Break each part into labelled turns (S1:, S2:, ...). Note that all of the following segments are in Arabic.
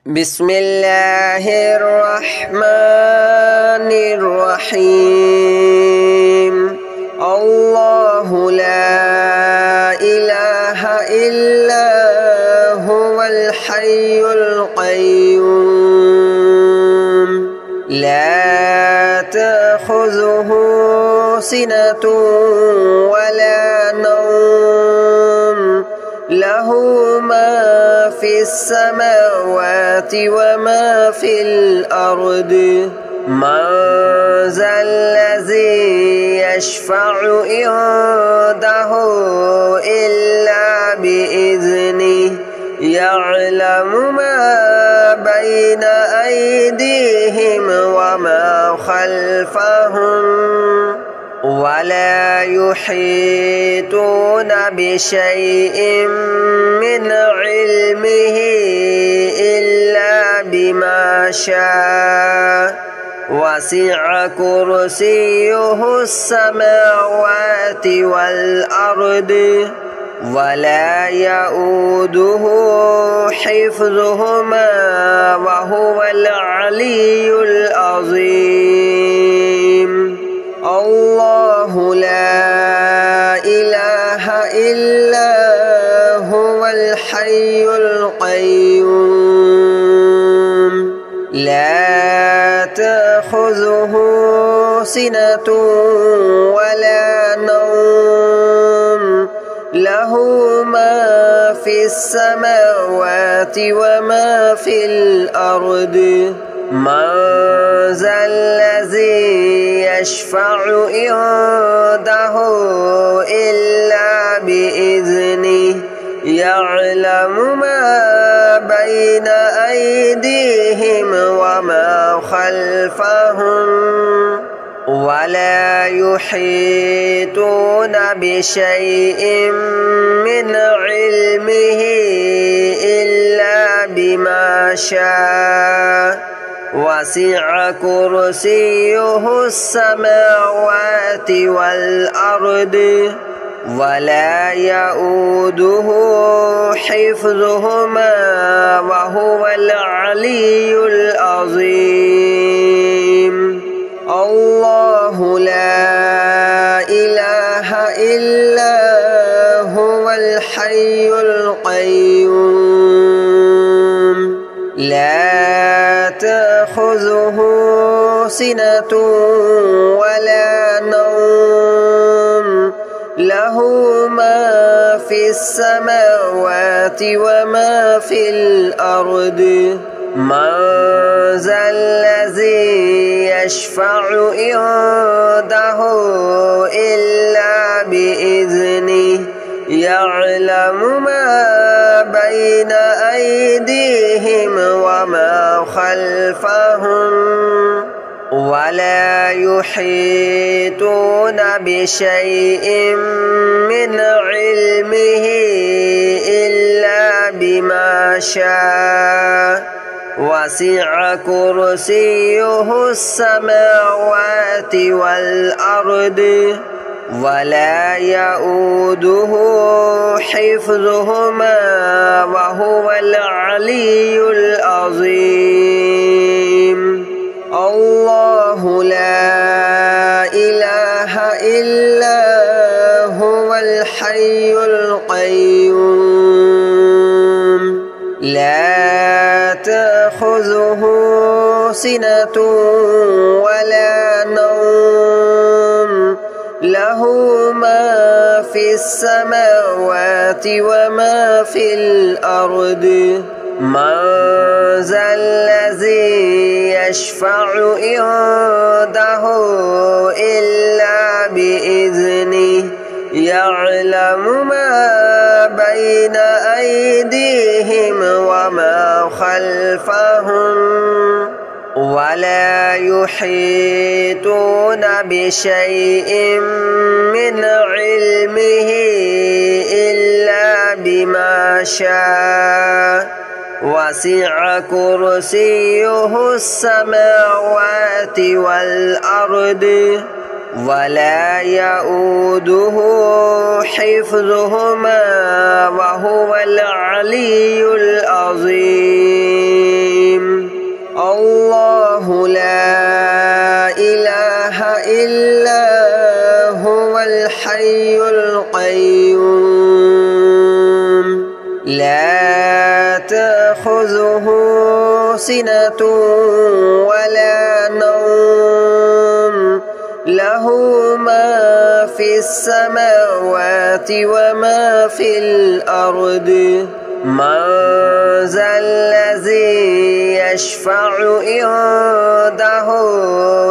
S1: بسم الله الرحمن الرحيم الله لا إله إلا هو الحي القيوم لا تأخذه سنة ولا نوم له ما في السماوات وما في الأرض من ذا الذي يشفع عنده إلا بإذنه يعلم ما بين أيديهم وما خلفهم ولا يحيطون بشيء من علمه إلا بما شاء وسع كرسيه السماوات والأرض ولا يؤوده حفظهما وهو العلي العظيم الله لا إله إلا هو الحي القيوم لا تأخذه سنة ولا نوم له ما في السماوات وما في الأرض من ذا الذي يشفع عنده إلا بإذنه يعلم ما بين أيديهم وما خلفهم ولا يحيطون بشيء من علمه إلا بما شاء وسع كرسيه السماوات والأرض ولا يؤوده حفظهما وهو العلي العظيم الله لا إله إلا هو الحي القيوم لا تأخذه سنة ولا نوم له ما في السماوات وما في الأرض من ذا الذي يشفع عنده إلا بإذنه يعلم ما بين أيديهم وما خلفهم ولا يحيطون بشيء من علمه إلا بما شاء وسع كرسيه السماوات والأرض ولا يؤوده حفظهما وهو العلي العظيم الله لا إله إلا هو الحي القيوم لا تأخذه سنة ولا نوم له ما في السماوات وما في الأرض من ذا الذي يشفع عنده إلا بإذنه يعلم ما بين أيديهم وما خلفهم ولا يحيطون بشيء من علمه إلا بما شاء وسع كرسيه السماوات والأرض ولا يؤوده حفظهما وهو العلي العظيم. تأخذه سنة ولا نوم له ما في السماوات وما في الأرض من ذا الذي يشفع عنده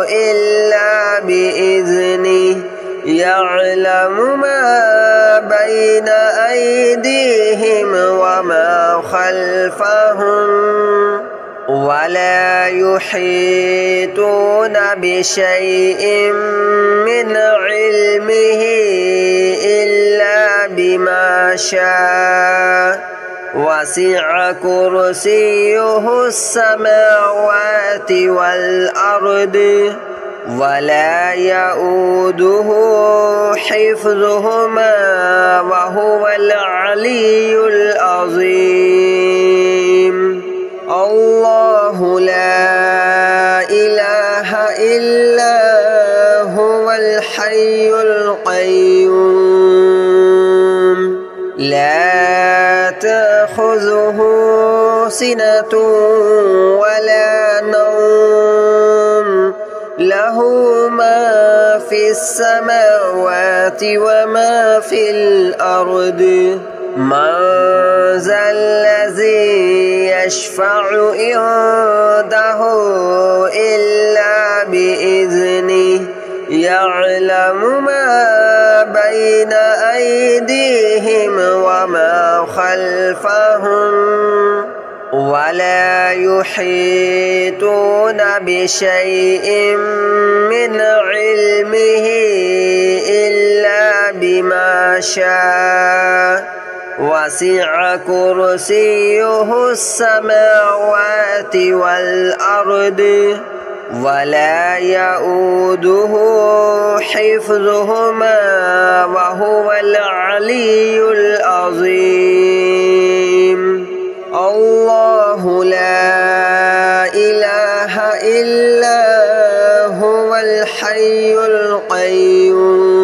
S1: إلا بإذنه يعلم ما بين أيديهم وما خلفهم ولا يحيطون بشيء من علمه إلا بما شاء وسع كرسيه السماوات والأرض ولا يؤوده حفظهما وهو العلي العظيم الله لا إله إلا هو الحي القيوم لا تأخذه سنة ولا نوم له ما في السماوات وما في الأرض من ذا الذي يشفع عنده إلا بإذنه يعلم ما بين أيديهم وما خلفهم ولا يحيطون بشيء من علمه إلا بما شاء وسع كرسيه السماوات والأرض ولا يؤوده حفظهما وهو العلي العظيم الله لا إله إلا هو الحي القيوم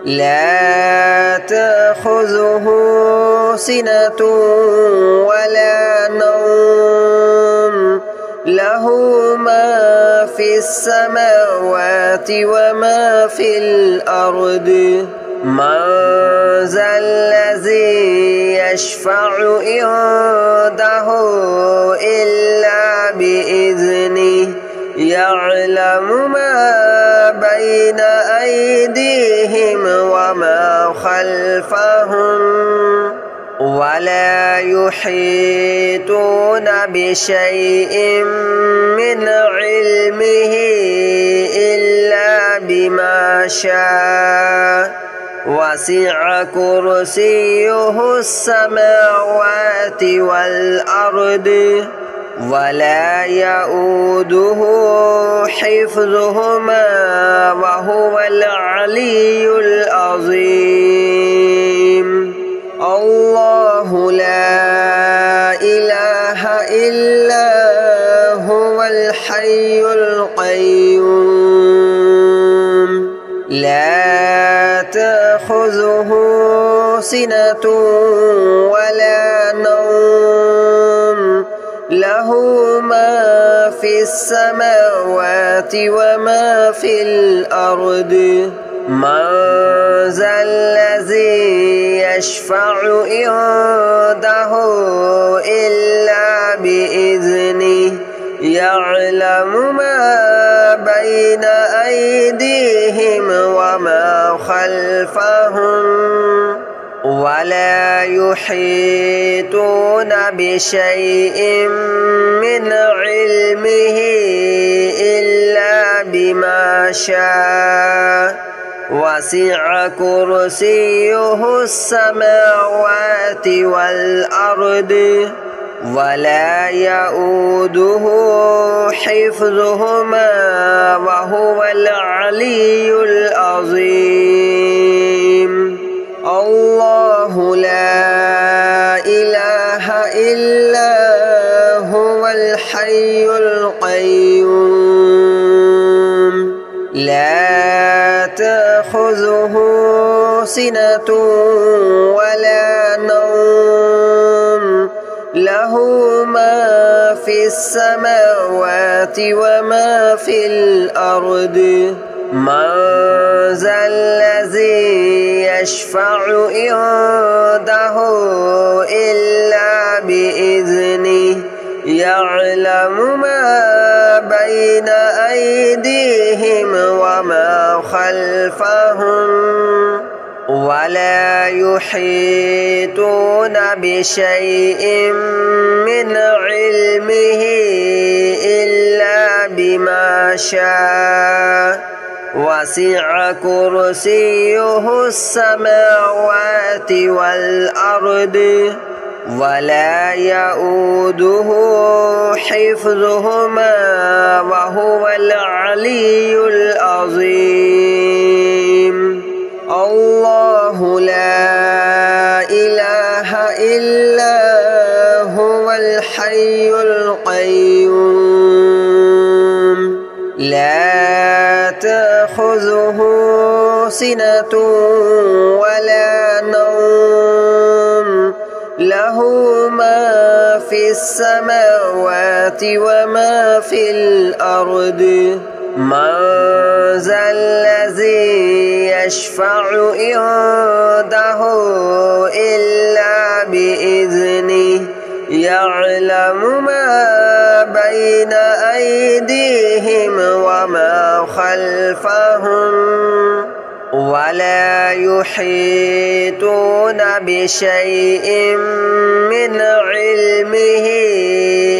S1: لا تأخذه سنة ولا نوم له ما في السماوات وما في الأرض من ذا الذي يشفع عنده إلا بإذنه يعلم ما بين أيديهم وما خلفهم ولا يحيطون بشيء من علمه إلا بما شاء وسع كرسيه السماوات والأرض ولا يؤوده حفظهما وهو العلي العظيم الله لا إله إلا هو الحي القيوم لا تأخذه سنة ولا نوم له ما في السماوات وما في الأرض من ذا الذي يشفع عنده إلا بإذنه يعلم ما بين أيديهم وما خلفهم ولا يحيطون بشيء من علمه إلا بما شاء وسع كرسيه السماوات والأرض ولا يؤوده حفظهما وهو العلي العظيم الله لا إله إلا هو الحي القيوم لا تأخذه سنة ولا نوم له له ما في السماوات وما في الأرض من ذا الذي يشفع عنده إلا بإذنه يعلم ما بين أيديهم وما خلفهم ولا يحيطون بشيء من علمه إلا بما شاء وسع كرسيه السماوات والأرض ولا يؤوده حفظهما وهو العلي العظيم الله لا إله إلا هو الحي القيوم لا تأخذه سنة ولا نوم له ما في السماوات وما في الأرض من ذا الذي يشفع عنده إلا بإذنه يعلم ما بين أيديهم وما خلفهم ولا يحيطون بشيء من علمه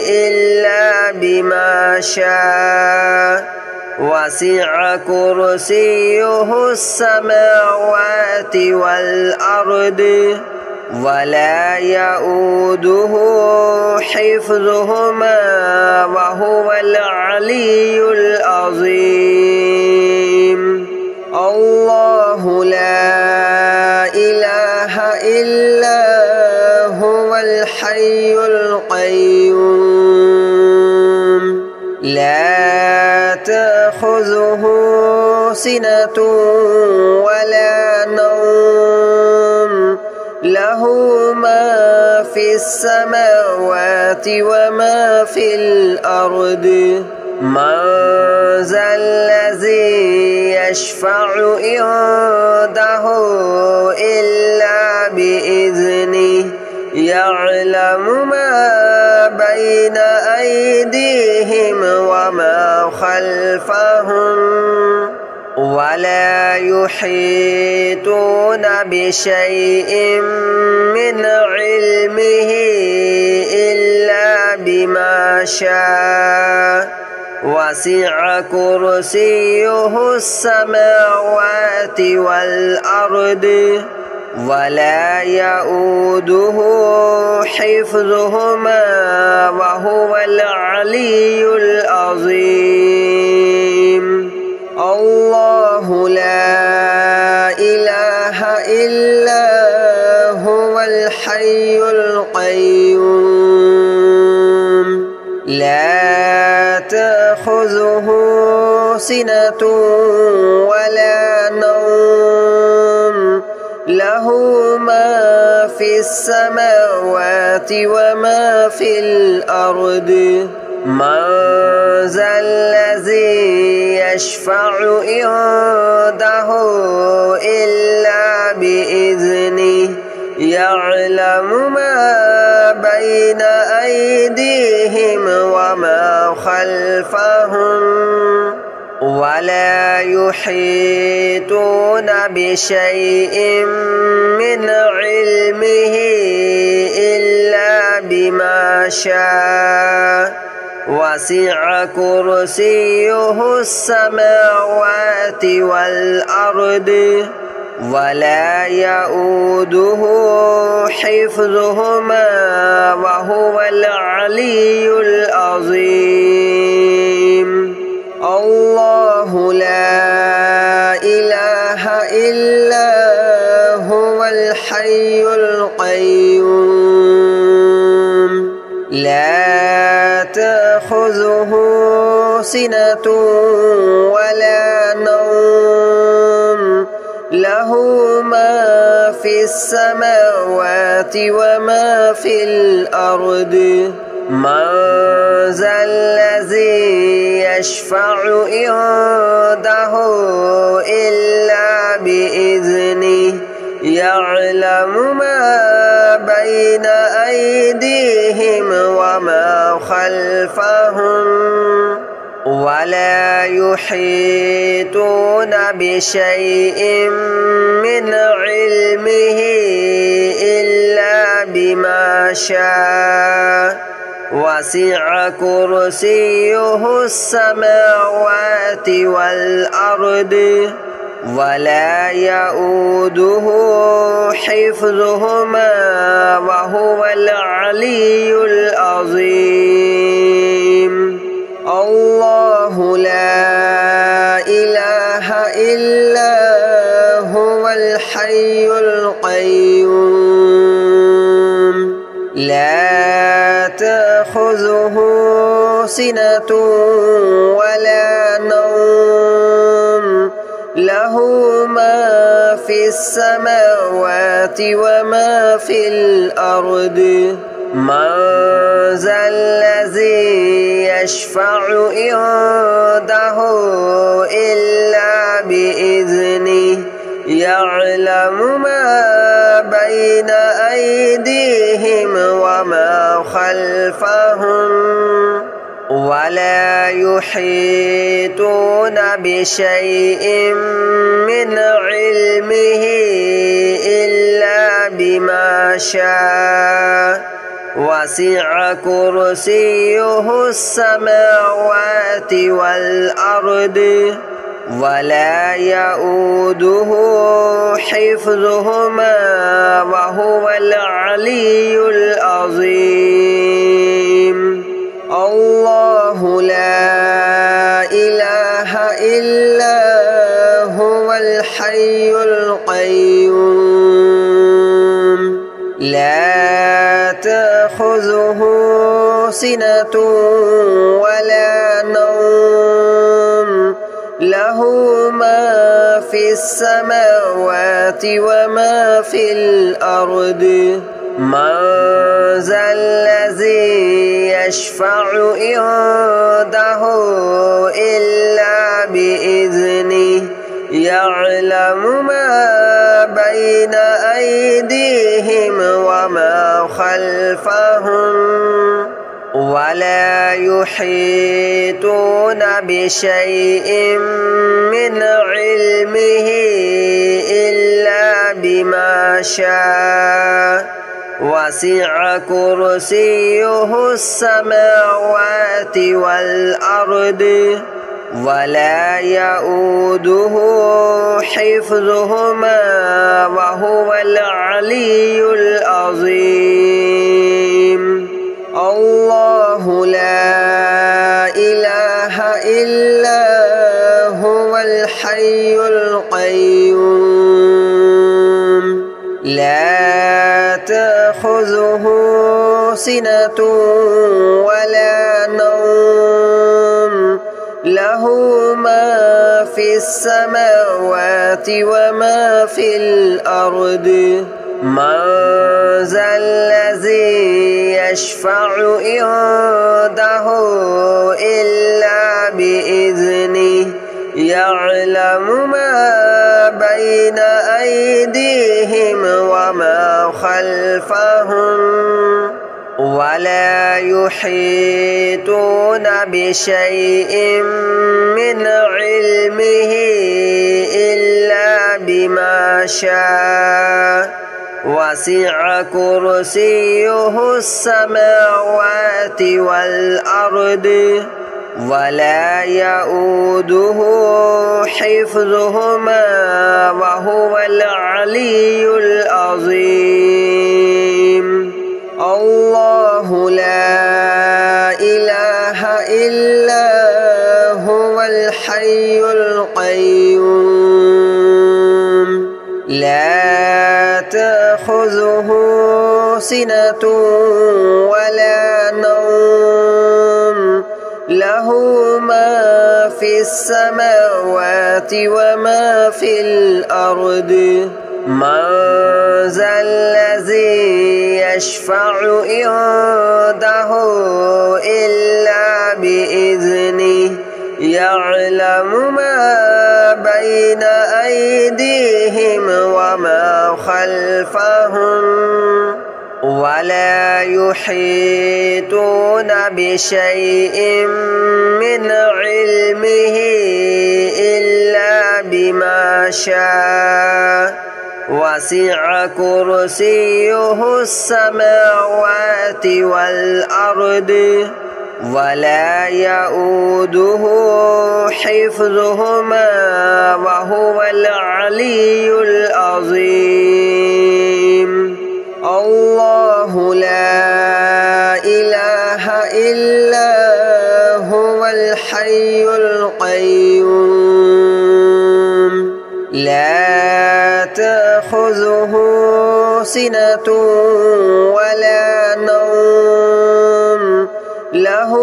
S1: إلا بما شاء وسع كرسيه السماوات والأرض ولا يؤوده حفظهما وهو العلي العظيم الله لا إله إلا هو الحي القيوم لا تأخذه سنة ولا نوم له ما في السماوات وما في الأرض من ذا الذي يشفع عنده إلا بإذنه يعلم ما بين أيديهم وما خلفهم ولا يحيطون بشيء من علمه إلا بما شاء وسع كرسيه السماوات والأرض ولا يؤوده حفظهما وهو العلي العظيم الله لا إله إلا هو الحي القيوم لا تأخذه سنة ولا نوم له ما في السماوات وما في الأرض من ذا الذي يشفع عنده إلا بإذنه يعلم ما بين أيديهم وما خلفهم ولا يحيطون بشيء من علمه إلا بما شاء وسع كرسيه السماوات والأرض ولا يؤوده حفظهما وهو العلي العظيم الله لا إله إلا هو الحي القيوم لا تأخذه سنة ولا نوم له ما في السماوات وما في الأرض من ذا الذي يشفع عنده إلا بإذنه يعلم ما بين أيديهم وما خلفهم ولا يحيطون بشيء من علمه إلا بما شاء وسع كرسيه السماوات والأرض ولا يؤوده حفظهما وهو العلي العظيم الله لا إله إلا هو الحي القيوم لا تأخذه سنة ولا نوم له ما في السماوات وما في الأرض من ذا الذي يشفع عنده إلا بإذنه يعلم ما بين أيديهم وما خلفهم ولا يحيطون بشيء من علمه إلا بما شاء وسع كرسيه السماوات والأرض ولا يؤوده حفظهما وهو العلي العظيم الله لا إله إلا هو الحي القيوم لا تأخذه سنة ولا نوم له ما في السماوات وما في الأرض من ذا الذي يشفع عنده إلا بإذنه يعلم ما بين أيديهم وما خلفهم ولا يحيطون بشيء من علمه إلا بما شاء وسع كرسيه السماوات والأرض ولا يؤوده حفظهما وهو العلي العظيم الله لا إله إلا هو الحي القيوم لا تأخذه سنة ولا نوم له ما في السماوات وما في الأرض من ذا الذي يشفع عنده إلا بإذنه يعلم ما بين أيديهم وما خلفهم ولا يحيطون بشيء من علمه إلا بما شاء وسع كرسيه السماوات والأرض ولا يؤوده حفظهما وهو العلي العظيم الله لا إله إلا هو الحي القيوم لا تأخذه سنة ولا نوم له ما في السماوات وما في الأرض من ذا الذي يشفع عنده إلا بإذنه يعلم ما بين أيديهم وما خلفهم ولا يحيطون بشيء من علمه إلا بما شاء وسع كرسيه السماوات والأرض ولا يؤوده حفظهما وهو العلي العظيم الله لا إله إلا هو الحي القيوم لا تأخذه سنة ولا نوم له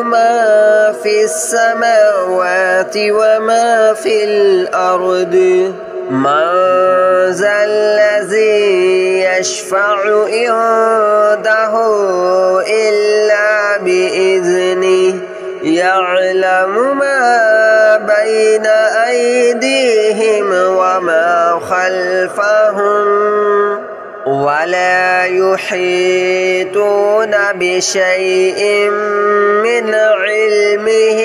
S1: ما في السماوات وما في الأرض من ذا الذي يشفع عنده إلا بإذنه يعلم ما بين أيديهم وما خلفهم ولا يحيطون بشيء من علمه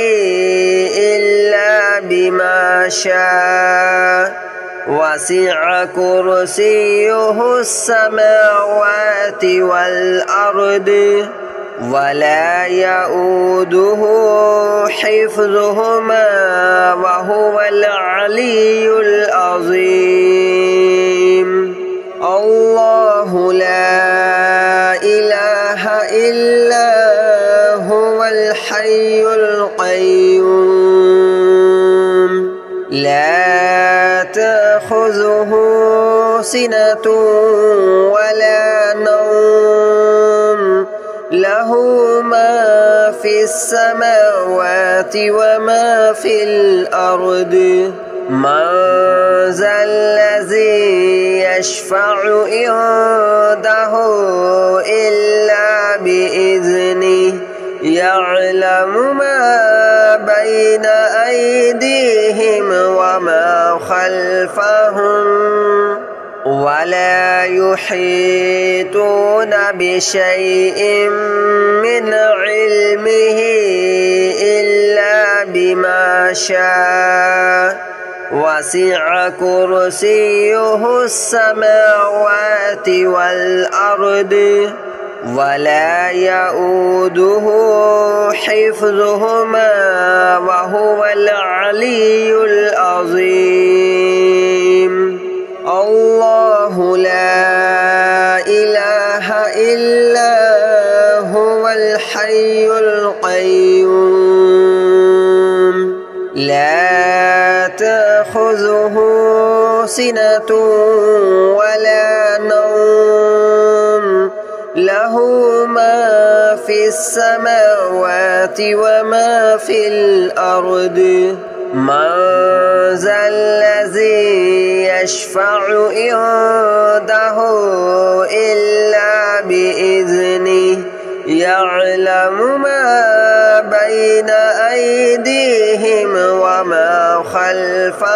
S1: إلا بما شاء وسع كرسيه السماوات والأرض ولا يؤوده حفظهما وهو العلي العظيم الله لا إله إلا هو الحي القيوم لا تأخذه سنة ولا نوم له ما في السماوات وما في الأرض من ذا الذي يشفع عنده إلا بإذنه يعلم ما بين أيديهم وما خلفهم ولا يحيطون بشيء من علمه إلا بما شاء وسع كرسيه السماوات والأرض ولا يؤوده حفظهما وهو العلي العظيم الله لا إله إلا هو الحي القيوم لا تأخذه سنة ولا نوم له ما في السماوات وما في الأرض من ذا الذي يشفع عنده إلا بإذنه يعلم ما بين أيديهم وما خلفهم